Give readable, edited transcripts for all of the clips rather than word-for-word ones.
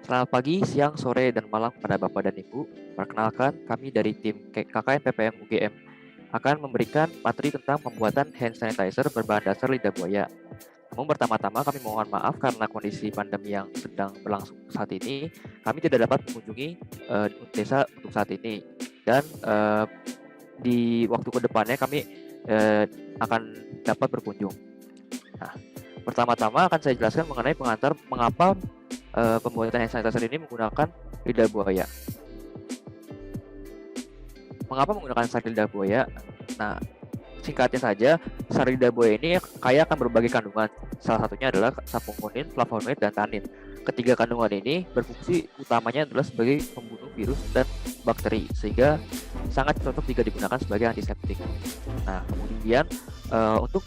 Selamat pagi, siang, sore, dan malam pada Bapak dan Ibu. Perkenalkan, kami dari tim KKN PPM UGM akan memberikan materi tentang pembuatan hand sanitizer berbahan dasar lidah buaya. Namun pertama-tama kami mohon maaf karena kondisi pandemi yang sedang berlangsung saat ini, kami tidak dapat mengunjungi desa untuk saat ini. Dan di waktu kedepannya kami akan dapat berkunjung. Nah, pertama-tama akan saya jelaskan mengenai pengantar mengapa pembuatan hand sanitizer ini menggunakan lidah buaya. Mengapa menggunakan sari lidah buaya? Nah, singkatnya saja, sari lidah buaya ini kaya akan berbagai kandungan. Salah satunya adalah saponin, flavonoid, dan tanin. Ketiga kandungan ini berfungsi utamanya adalah sebagai pembunuh virus dan bakteri, sehingga sangat cocok jika digunakan sebagai antiseptik. Nah, kemudian untuk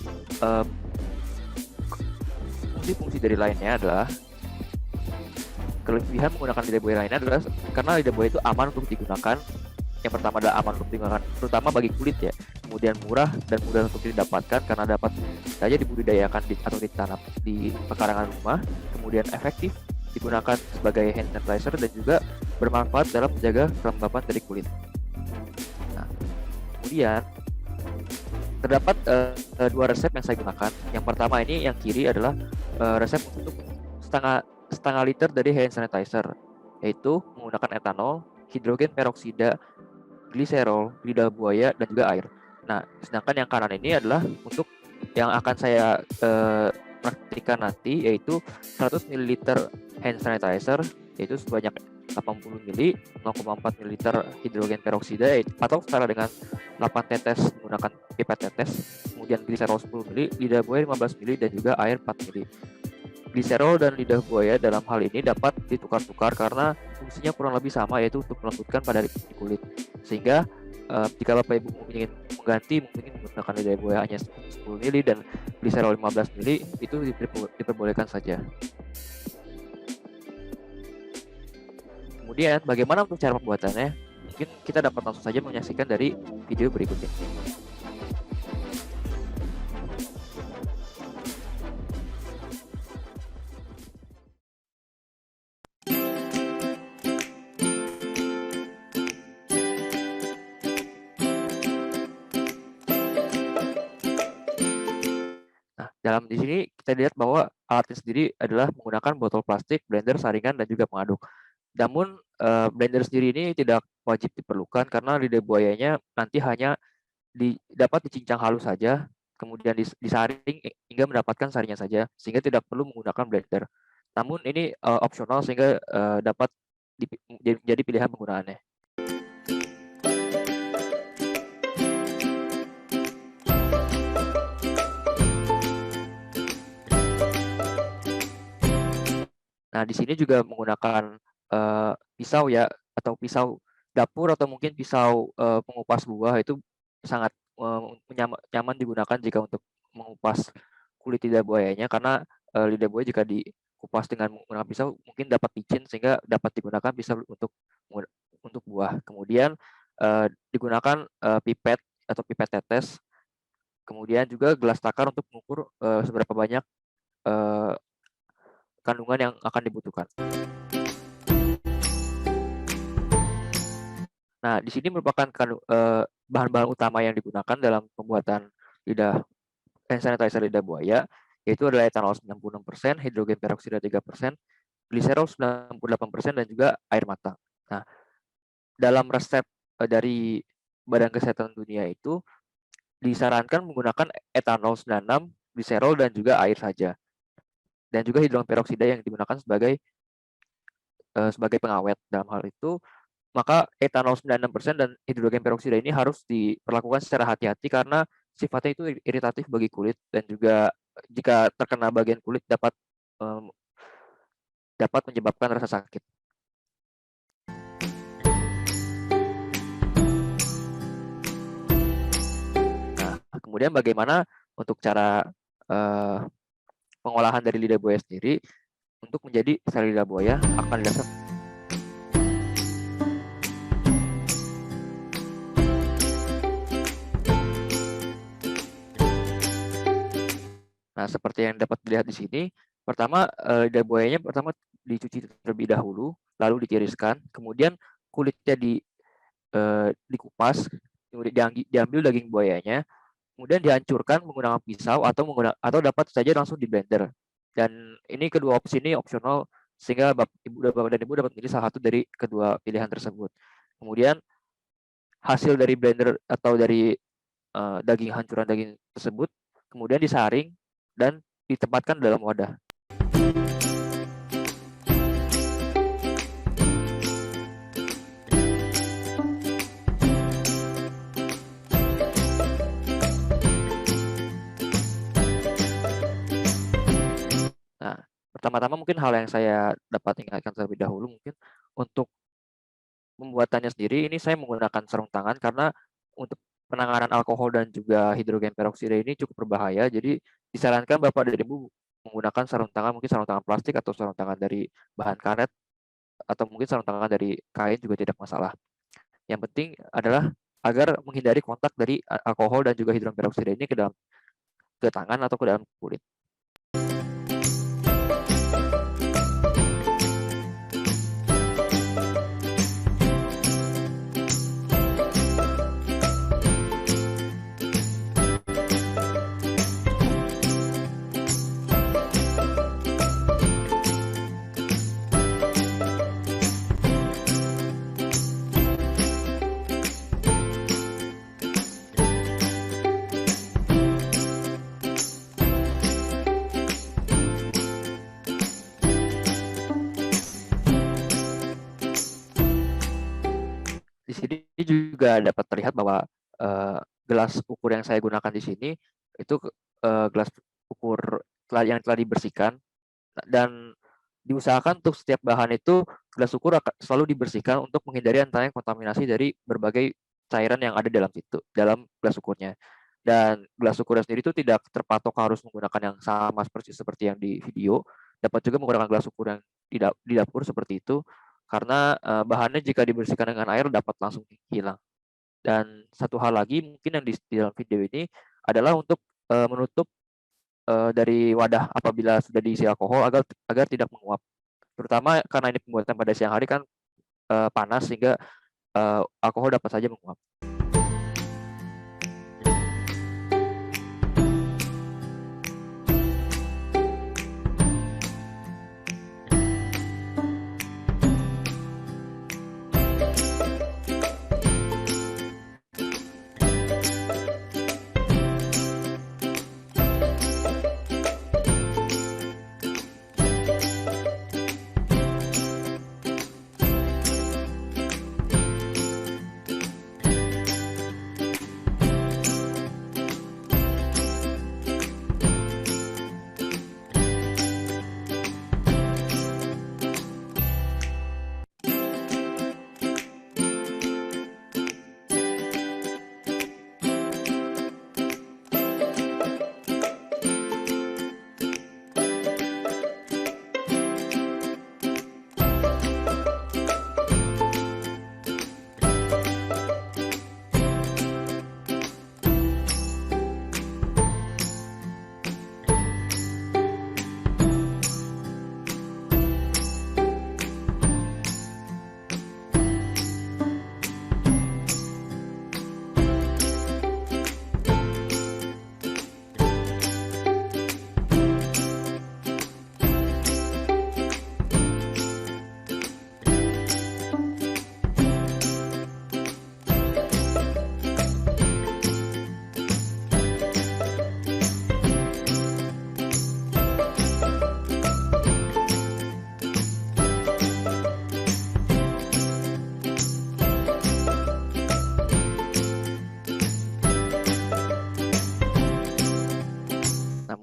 fungsi-fungsi dari lainnya adalah kelebihan menggunakan lidah buaya lainnya adalah karena lidah buaya itu aman untuk digunakan. Yang pertama adalah aman untuk digunakan, terutama bagi kulit ya. Kemudian murah dan mudah untuk didapatkan karena dapat saja dibudidayakan atau ditanam di pekarangan rumah. Kemudian efektif digunakan sebagai hand sanitizer dan juga bermanfaat dalam menjaga kelembapan dari kulit. Nah, kemudian terdapat dua resep yang saya gunakan. Yang pertama ini yang kiri adalah resep untuk setengah liter dari hand sanitizer, yaitu menggunakan etanol, hidrogen peroksida, gliserol, lidah buaya, dan juga air. Nah, sedangkan yang kanan ini adalah untuk yang akan saya praktikkan nanti, yaitu 100 ml hand sanitizer, yaitu sebanyak 80 ml, 0,4 ml hidrogen peroksida, atau setara dengan 8 tetes menggunakan pipet tetes, kemudian gliserol 10 ml, lidah buaya 15 ml, dan juga air 4 ml. Gliserol dan lidah buaya dalam hal ini dapat ditukar-tukar karena fungsinya kurang lebih sama, yaitu untuk melembutkan pada kulit. Sehingga jika Bapak Ibu ingin mengganti, mungkin menggunakan lidah buaya hanya 10 ml dan gliserol 15 ml, itu diperbolehkan saja. Kemudian bagaimana untuk cara pembuatannya? Mungkin kita dapat langsung saja menyaksikan dari video berikutnya. Nah, dalam di sini kita lihat bahwa alatnya sendiri adalah menggunakan botol plastik, blender, saringan, dan juga pengaduk. Namun blender sendiri ini tidak wajib diperlukan karena lidah buayanya nanti hanya dapat dicincang halus saja, kemudian disaring hingga mendapatkan sarinya saja, sehingga tidak perlu menggunakan blender. Namun ini opsional sehingga dapat jadi pilihan penggunaannya. Nah, di sini juga menggunakan pisau ya, atau pisau dapur atau mungkin pisau pengupas buah, itu sangat nyaman digunakan jika untuk mengupas kulit lidah buayanya, karena lidah buaya jika dikupas dengan menggunakan pisau mungkin dapat licin sehingga dapat digunakan pisau untuk buah. Kemudian digunakan pipet atau pipet tetes, kemudian juga gelas takar untuk mengukur seberapa banyak kandungan yang akan dibutuhkan. Nah, di sini merupakan bahan-bahan utama yang digunakan dalam pembuatan hand sanitizer lidah buaya, yaitu adalah etanol 96%, hidrogen peroksida 3%, gliserol 98%, dan juga air mata. Nah, dalam resep dari Badan Kesehatan Dunia itu disarankan menggunakan etanol 96, gliserol, dan juga air saja. Dan juga hidrogen peroksida yang digunakan sebagai pengawet. Dalam hal itu, maka etanol 96% dan hidrogen peroksida ini harus diperlakukan secara hati-hati karena sifatnya itu iritatif bagi kulit, dan juga jika terkena bagian kulit dapat menyebabkan rasa sakit. Nah, kemudian bagaimana untuk cara pengolahan dari lidah buaya sendiri? Untuk menjadi sari lidah buaya akan didasar Nah, seperti yang dapat dilihat di sini, pertama lidah buayanya dicuci terlebih dahulu, lalu ditiriskan, kemudian kulitnya dikupas, kemudian diambil daging buayanya, kemudian dihancurkan menggunakan pisau atau dapat saja langsung di blender. Dan ini kedua opsi ini opsional sehingga bapak dan ibu dapat memilih salah satu dari kedua pilihan tersebut. Kemudian hasil dari blender atau dari hancuran daging tersebut kemudian disaring dan ditempatkan dalam wadah. Nah, pertama-tama mungkin hal yang saya dapat ingatkan terlebih dahulu mungkin untuk pembuatannya sendiri ini saya menggunakan sarung tangan karena untuk penanganan alkohol dan juga hidrogen peroksida ini cukup berbahaya. Jadi disarankan Bapak dan Ibu menggunakan sarung tangan, mungkin sarung tangan plastik atau sarung tangan dari bahan karet atau mungkin sarung tangan dari kain juga tidak masalah. Yang penting adalah agar menghindari kontak dari alkohol dan juga hidrogen peroksida ini ke tangan atau ke dalam kulit. Di sini juga dapat terlihat bahwa gelas ukur yang saya gunakan di sini itu gelas ukur yang telah dibersihkan dan diusahakan untuk setiap bahan itu gelas ukur selalu dibersihkan untuk menghindari antara kontaminasi dari berbagai cairan yang ada dalam gelas ukurnya. Dan gelas ukurnya sendiri itu tidak terpatok harus menggunakan yang sama seperti yang di video. Dapat juga menggunakan gelas ukur yang di dapur seperti itu karena bahannya jika dibersihkan dengan air dapat langsung hilang. Dan satu hal lagi mungkin yang di dalam video ini adalah untuk menutup dari wadah apabila sudah diisi alkohol agar tidak menguap. Terutama karena ini pembuatan pada siang hari kan panas sehingga alkohol dapat saja menguap.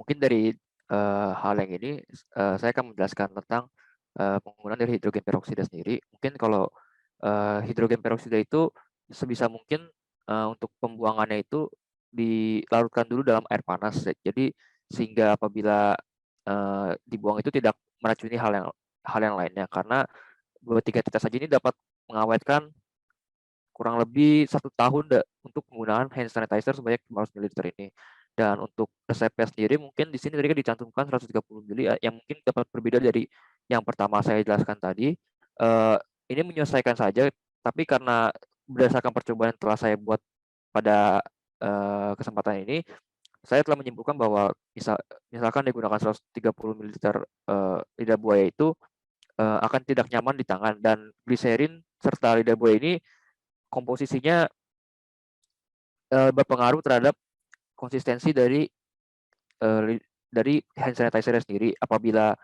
Mungkin dari hal yang ini saya akan menjelaskan tentang penggunaan dari hidrogen peroksida sendiri. Mungkin kalau hidrogen peroksida itu sebisa mungkin untuk pembuangannya itu dilarutkan dulu dalam air panas. Jadi sehingga apabila dibuang itu tidak meracuni hal yang lainnya. Karena 2-3 tetes saja ini dapat mengawetkan kurang lebih 1 tahun untuk penggunaan hand sanitizer sebanyak 500 ml ini. Dan untuk resepnya sendiri mungkin di sini tadi kan dicantumkan 130 ml yang mungkin dapat berbeda dari yang pertama saya jelaskan tadi, ini menyesuaikan saja, tapi karena berdasarkan percobaan yang telah saya buat pada kesempatan ini, saya telah menyimpulkan bahwa misalkan digunakan 130 mililiter lidah buaya itu akan tidak nyaman di tangan, dan gliserin serta lidah buaya ini komposisinya berpengaruh terhadap konsistensi dari hand sanitizer sendiri. Apabila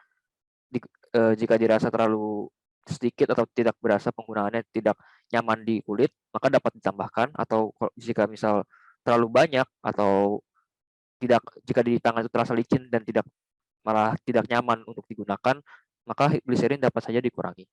jika dirasa terlalu sedikit atau tidak berasa penggunaannya tidak nyaman di kulit, maka dapat ditambahkan, atau jika misal terlalu banyak atau jika di tangan itu terasa licin dan malah tidak nyaman untuk digunakan, maka gliserin dapat saja dikurangi.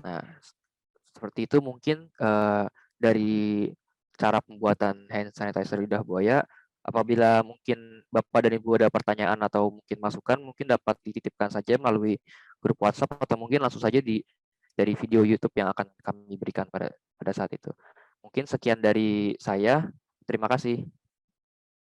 Nah, seperti itu mungkin dari cara pembuatan hand sanitizer lidah buaya. Apabila mungkin Bapak dan Ibu ada pertanyaan atau mungkin masukan, mungkin dapat dititipkan saja melalui grup WhatsApp, atau mungkin langsung saja dari video YouTube yang akan kami berikan pada saat itu. Mungkin sekian dari saya. Terima kasih.